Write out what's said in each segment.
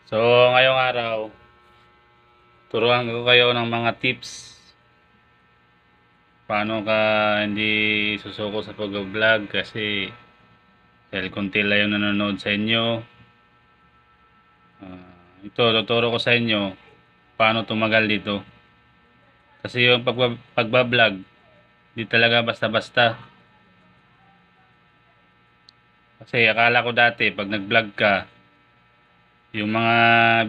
So, ngayong araw, turuan ko kayo ng mga tips paano ka hindi susuko sa pag-vlog kasi dahil konti lang yung nanonood sa inyo. Ito, tuturo ko sa inyo paano tumagal dito. Kasi yung pagbablog, di talaga basta-basta. Kasi akala ko dati, pag nag-vlog ka, yung mga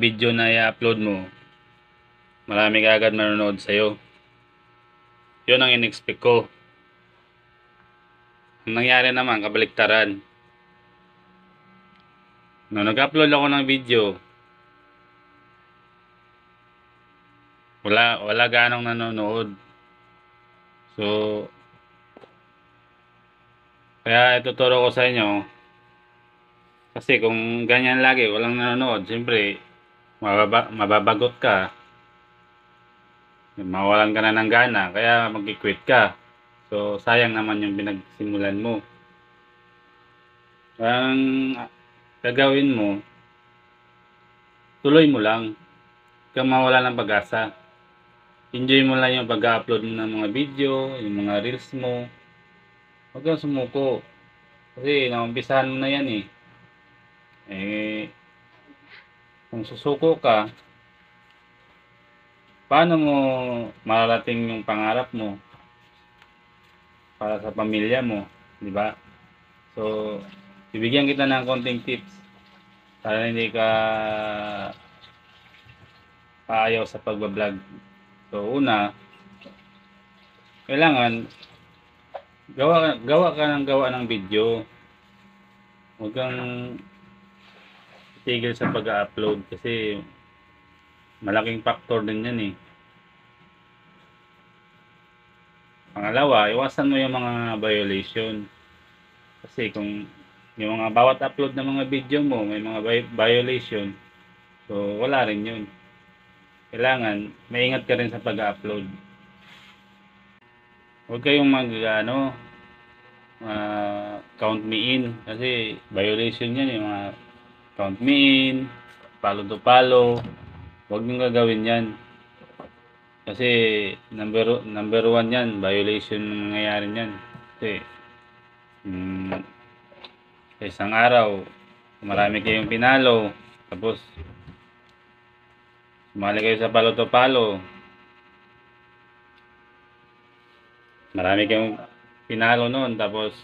video na i-upload mo, marami ka agad manonood sa'yo. Yun ang in-expect ko. Ang nangyari naman, kabaliktaran. Nung nag-upload ako ng video, wala ganong nanonood. So, kaya ituturo ko sa inyo, kasi kung ganyan lagi, walang nanonood, siyempre, mababagot ka, mawalan ka na ng gana, kaya mag-quit ka. So, sayang naman yung pinagsimulan mo. Ang gagawin mo, tuloy mo lang, huwag kang mawala ng pag-asa. Enjoy mo lang yung pag-upload mo ng mga video, yung mga reels mo. Huwag kang sumuko. Kasi naumpisahan mo na yan eh. Kung susuko ka, paano mo mararating yung pangarap mo para sa pamilya mo, di ba? So, bibigyan kita ng konting tips para hindi ka paayaw sa pagbablog. So, una, kailangan gawa ka ng video. Huwag kang tigil sa pag-upload kasi malaking factor din yan eh. Pangalawa, iwasan mo yung mga violation. Kasi kung yung mga bawat upload ng mga video mo may mga violation, so wala rin yun. Kailangan maingat ka rin sa pag-upload. Huwag kayong count me in kasi violation yan yung mga count me in, follow to follow. Huwag nyo gagawin yan. Kasi number one yan, violation ng nangyayari yan. Kasi sa isang araw, marami kayong pinalo, tapos sumali kayo sa palo to palo, marami kayong pinalo noon, tapos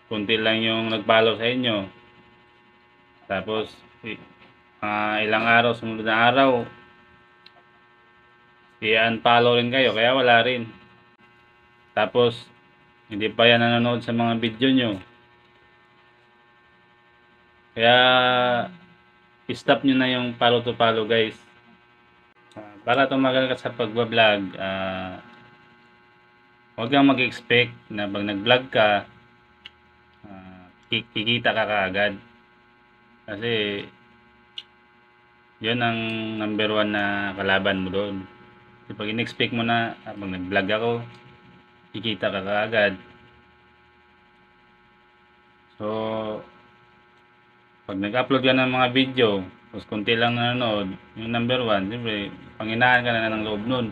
kunti lang yung nagpalo sa inyo, tapos ilang araw, sumunod na araw, i-unfollow rin kayo, kaya wala rin. Tapos hindi pa yan nanonood sa mga video nyo, kaya stop nyo na yung follow to follow guys. Para tumagal ka sa pagbablog, huwag kang mag-expect na pag nag-vlog ka, kikita ka kaagad. Kasi yun ang number one na kalaban mo doon. Kasi pag in-expect mo na pag nag-vlog ako, kikita ka kaagad. So, pag nag-upload ka ng mga video, tapos konti lang nanonood, yung number one, siyempre, panghinaan ka na ng loob nun.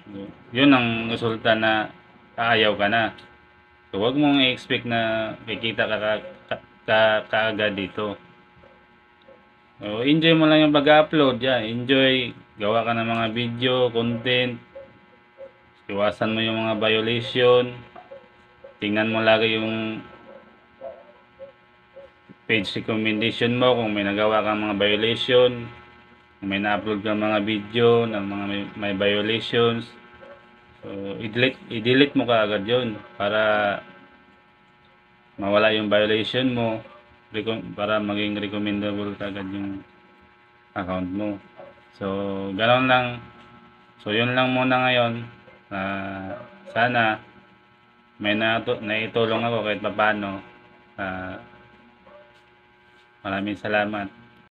So, yun ang resulta na kaayaw ka na. So, huwag mong i-expect na kikita ka kaagad dito. So, enjoy mo lang yung pag-upload yan. Enjoy, gawa ka ng mga video, content. Iwasan mo yung mga violation. Tingnan mo lagi yung page recommendation mo kung may nagawa kang mga violation. Kung may na-upload kang mga video ng mga may violations. So, i-delete mo kaagad yun para mawala yung violation mo, para maging recommendable kagad yung account mo. So, ganoon lang. So, yun lang muna ngayon. Sana may naitulong ako kahit papaano. Maraming salamat.